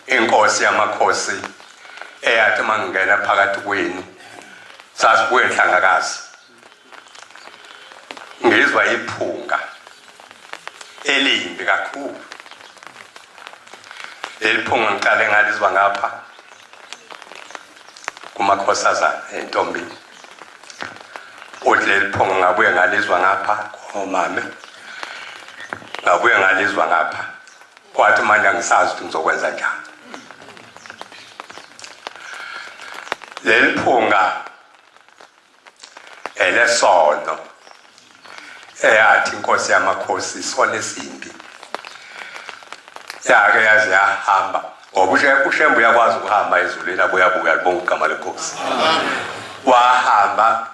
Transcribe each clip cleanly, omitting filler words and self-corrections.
inkosi yamakhosi eyathi mangena phakathi kwenu sasibuye enhlangakazi ngizwa iphunga elimbi kakhulu. Leliphunga ngiqale ngalizwa ngapha kumakhosazana entombini. Uthi leliphunga ngabuye ngalizwa ngapha komame, ngabuye ngalizwa ngapha. Kwathi manje angisazi ukuthi ngizokwenza njani. Leliphunga elesono eyathi inkosi yamakhosi isona esimbi yake yaze yahamba ngoba uShembu uyakwazi ukuhamba ezulwini abuyabuya libonga igama lenkosi. Wahamba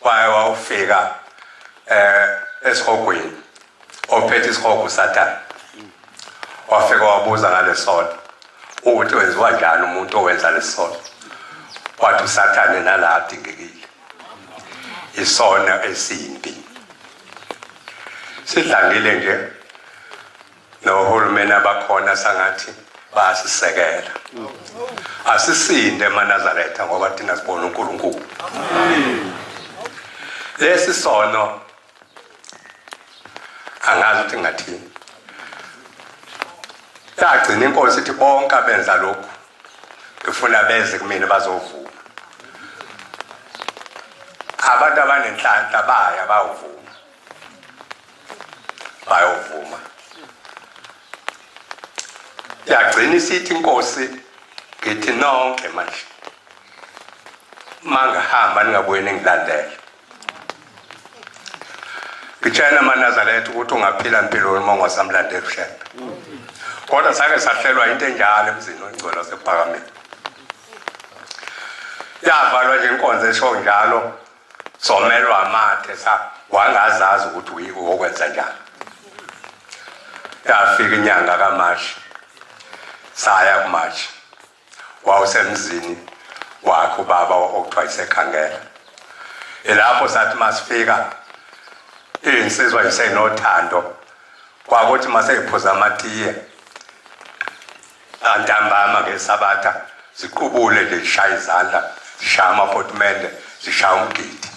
wayofika esihogweni ophethe isihogo Sathane. Wafika wabuza ngalesono ukuthi wenziwa njani umuntu owenza lesono. Wathi uSathane nala adingekile isona esimbi. Sidlangile nje nohulumeni abakhona sangathi basisekela. Asisinde eManazaretha ngoba thina sibona uNkulunkulu. Lesi sono angazi ukuthi ngathini. Yagcina inkosi ithi bonke abenza lokhu ngifuna beze kumina bazovuma. Abantu abanenhlanhla bayovuma. Yagcina isithi inkosi ngithi nonke manje mangahamba ningabuye ningilandele. Ngitshela eManazaretha ukuthi ungaphila impilo uma ungasamlandeli uShembe. Kodwa sake sahlelwa into enjalo emzini oNgcwele wasePhakameni. Yavalwa nje inkonzo esho njalo somelwa amathe wangazazi ukuthi uyokwenza njani. Yafika inyanga kaMashi saya kuMashi wawusemzini wakhe ubaba okuthiwa isekhangela. Lapho sathi masifika insizwa isenothando kwakuthi maseyiphuza amatiye antambama ngesabatha ziqubule nje zishaya izandla zishaya amaphothimende zishaya umgidi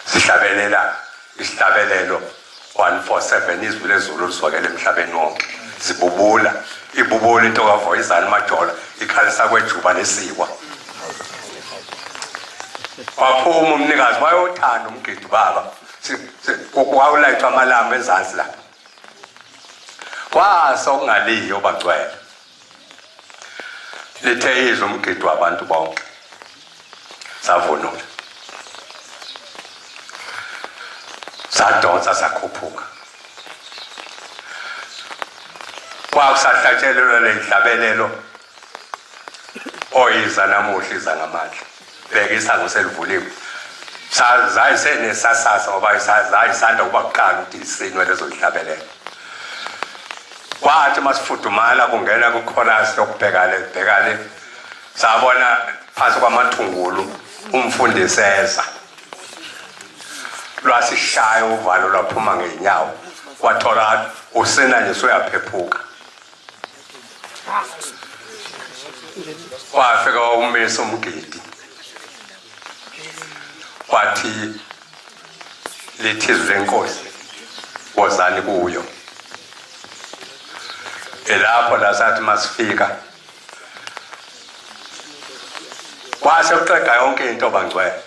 zihlabelela isihlabelelo 147 izwi lezulu liswakele emhlabeni wonke zibubula ibubula into kaVoyizani Majola ikhalisa kwejuba lesikwa. Waphuma umnikazi wayothanda umgidi baba wawulayithwa amalamba ezansi la kwaso kungaliyo bangcwele lithe izwe umgidi wabantu bonke savunula sadonsa sakhuphuka. Kwakusahlatshelelwa lehlabelelo oyiza namuhla iza ngamandla bheka isango selivuliwe zayisenesasasa ngoba zayisanda ukuba kuqala ukuthi isinwe lezo zihlabelelo. Kwathi masifudumala kungena kuchorus yokubhekale sabona phansi kwamathungulu umfundisi eza lwasishaya uvalo lwaphuma ngeenyawo wathola usena nje soyaphephuka. Wafika umisa umgidi wathi lithizwe lenkosi wozani kuyo. Elapho la sathi masifika kwase uqeda yonke into bangcwele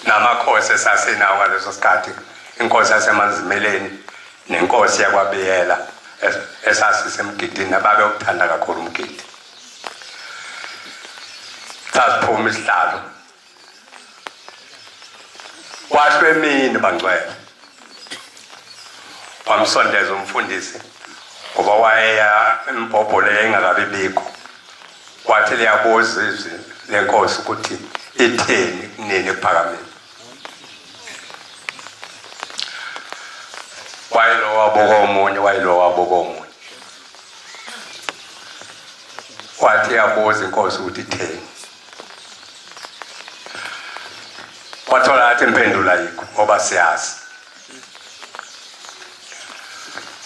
namakhosi esasenawo ngaleso sikhathi inkosi yaseManzimeleni nenkosi yakwaBiyela esasisemgidini ababe ukuthanda kakhulu umgidi. Sasiphuma isihlalo kwashwe emini bangcwele wamsondeza umfundisi ngoba wayeya imbhobholo engakabi bikho. Kwathi liyabuza izwi lenkosi ukuthi itheni nini ePhakameni. Wayelo wabuka omunye wathi yabuza inkosi ukuthi itheni. Wathola athi impendulo ayikho ngoba siyazi.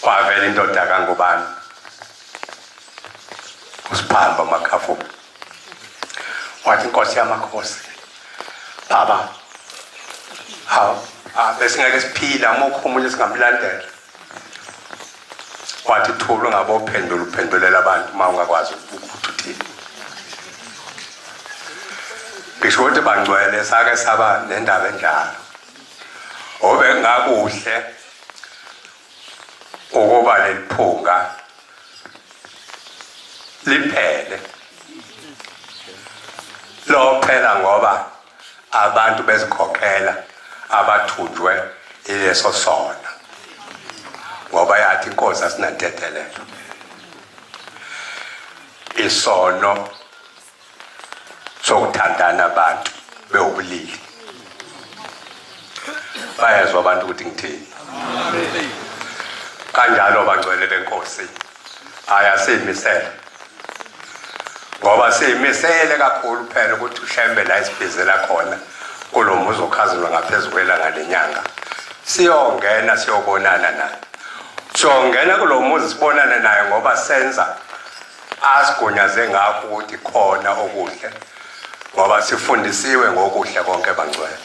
kwavela indoda kaNgubane uSiphamba Makhafu wathi inkosi yamakhosi baba besingeke siphila mokho umunye singamlandela wathi thulo ngabe uphendulela abantu uma ungakwazi ukuthi uthini bisho ukuthi bangcwele sake saba nendaba enjalo obe ngakuhle ukuba leliphunga liphele lophela ngoba abantu bezikhokhela abathunjwe ileso sona ngoba yathi inkosi asinantethelelo isono sokuthandana abantu bewubulili bayezwa abantu ukuthi ngithini kanjalo bangcwele lenkosi ayasimisela ngoba simisele kakhulu phela ukuthi ushembe la isibhizela khona kulomuzi okhazulwa ngaphezulu kwelanga lenyanga siyongena siyobonana naye siyongena kulomuzi sibonana naye ngoba senza asigunyaze ngakho ukuthi khona okuhle ngoba sifundisiwe ngokuhle konke bangcwele